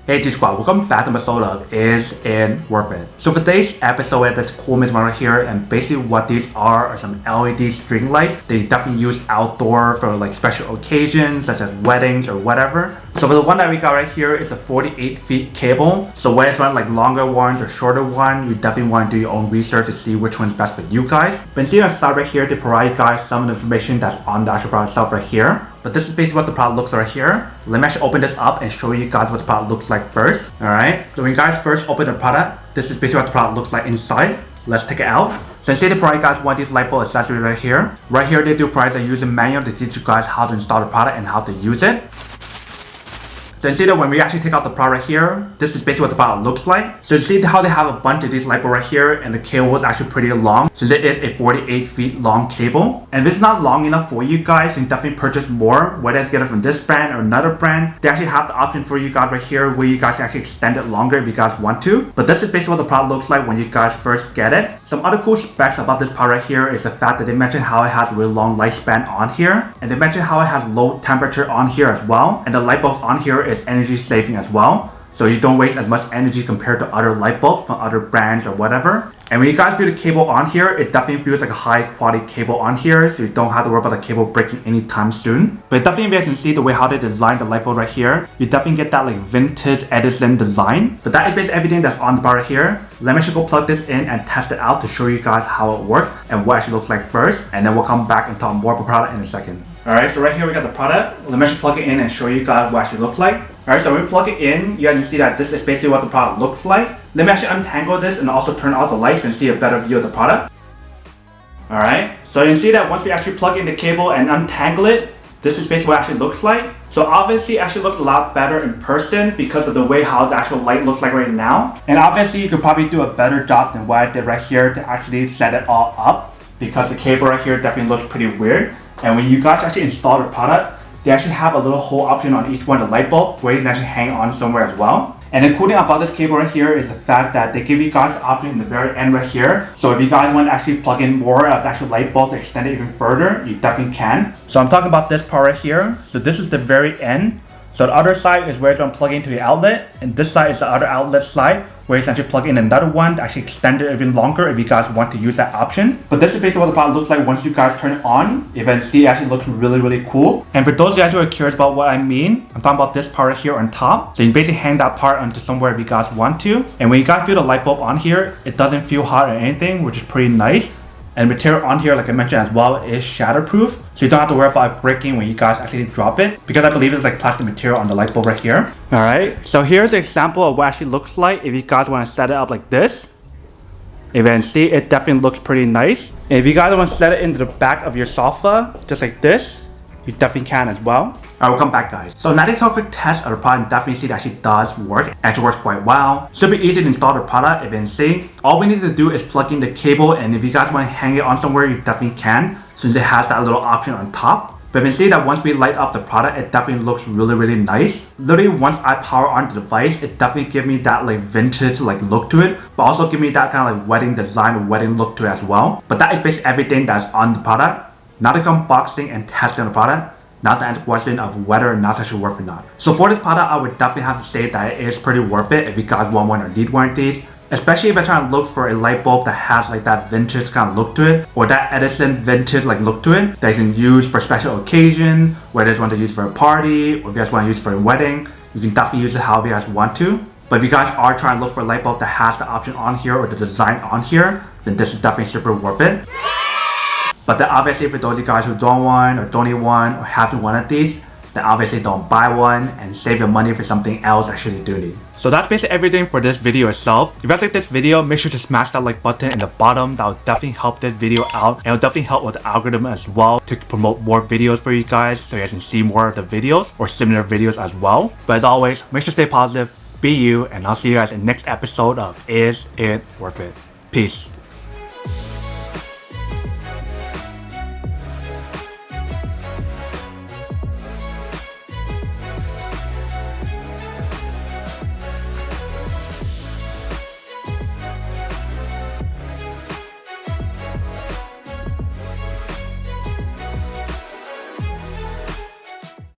Hey G Squad, welcome back to my episode of Is It Worth It? So for today's episode, this cool Miss right here, and basically what these are some LED string lights. They definitely use outdoor for like special occasions such as weddings or whatever. So for the one that we got right here is a 48 feet cable. So whether it's like longer ones or shorter one, you definitely want to do your own research to see which one's best for you guys. But instead of start right here to provide you guys some of the information that's on the actual product itself right here. But this is basically what the product looks like right here. Let me actually open this up and show you guys what the product looks like first. Alright, so when you guys first open the product, this is basically what the product looks like inside. Let's take it out. So instead of you guys want these light bulb accessories right here. Right here they do provide a user manual to teach you guys how to install the product and how to use it. So you see that when we actually take out the product right here, this is basically what the product looks like. So you see how they have a bunch of these light bulbs right here, and the cable is actually pretty long. So there is a 48 feet long cable. And if it's not long enough for you guys, you can definitely purchase more, whether it's get it from this brand or another brand. They actually have the option for you guys right here where you guys can actually extend it longer if you guys want to. But this is basically what the product looks like when you guys first get it. Some other cool specs about this product right here is the fact that they mention how it has a really long lifespan on here. And they mention how it has low temperature on here as well. And the light bulbs on here is energy saving as well, so you don't waste as much energy compared to other light bulbs from other brands or whatever. And when you guys feel the cable on here, it definitely feels like a high quality cable on here, so you don't have to worry about the cable breaking anytime soon. But definitely if you guys can see the way how they designed the light bulb right here, you definitely get that like vintage Edison design. But that is basically everything that's on the bar right here. Let me actually go plug this in and test it out to show you guys how it works and what it actually looks like first, and then we'll come back and talk more about the product in a second. Alright, so right here we got the product. Let me actually plug it in and show you guys what it actually looks like. Alright, so when we plug it in, you guys can see that this is basically what the product looks like. Let me actually untangle this and also turn off the lights and see a better view of the product. Alright, so you can see that once we actually plug in the cable and untangle it, this is basically what it actually looks like. So obviously it actually looks a lot better in person because of the way how the actual light looks like right now. And obviously you could probably do a better job than what I did right here to actually set it all up, because the cable right here definitely looks pretty weird. And when you guys actually install the product, they actually have a little hole option on each one of the light bulb where you can actually hang on somewhere as well. And the cool thing about this cable right here is the fact that they give you guys the option in the very end right here. So if you guys want to actually plug in more of the actual light bulb to extend it even further, you definitely can. So I'm talking about this part right here. So this is the very end. So the other side is where it's going to plug into the outlet, and this side is the other outlet side where you can actually plug in another one to actually extend it even longer if you guys want to use that option. But this is basically what the product looks like once you guys turn it on. Eventually it actually looks really cool. And for those of you guys who are curious about what I mean, I'm talking about this part right here on top. So you can basically hang that part onto somewhere if you guys want to. And when you guys feel the light bulb on here, it doesn't feel hot or anything, which is pretty nice. And the material on here, like I mentioned as well, is shatterproof. So you don't have to worry about it breaking when you guys actually drop it, because I believe it's like plastic material on the light bulb right here. Alright, so here's an example of what it actually looks like if you guys want to set it up like this. If you can see, it definitely looks pretty nice. And if you guys want to set it into the back of your sofa, just like this, you definitely can as well. Alright, welcome back guys. So now this a quick test of the product, definitely see that actually does work. It actually works quite well. Super easy to install the product. If you can see, all we need to do is plug in the cable, and if you guys want to hang it on somewhere, you definitely can, since it has that little option on top. But you can see that once we light up the product, it definitely looks really nice. Literally once I power on the device, it definitely gives me that like vintage like look to it, but also give me that kind of like wedding design or wedding look to it as well. But that is basically everything that's on the product. Now to come unboxing and testing the product. Not to answer the question of whether or not it's actually worth it or not. So for this product, I would definitely have to say that it is pretty worth it if you guys want one or need one of these. Especially if you're trying to look for a light bulb that has like that vintage kind of look to it, or that Edison vintage like look to it that you can use for special occasion, whether you want to use for a party or if you guys want to use for a wedding, you can definitely use it however you guys want to. But if you guys are trying to look for a light bulb that has the option on here or the design on here, then this is definitely super worth it. But then obviously for those of you guys who don't want or don't need one or have one of these, then obviously don't buy one and save your money for something else that you do need. So that's basically everything for this video itself. If you guys like this video, make sure to smash that like button in the bottom. That will definitely help this video out, and it will definitely help with the algorithm as well to promote more videos for you guys, so you guys can see more of the videos or similar videos as well. But as always, make sure to stay positive, be you, and I'll see you guys in the next episode of Is It Worth It? Peace.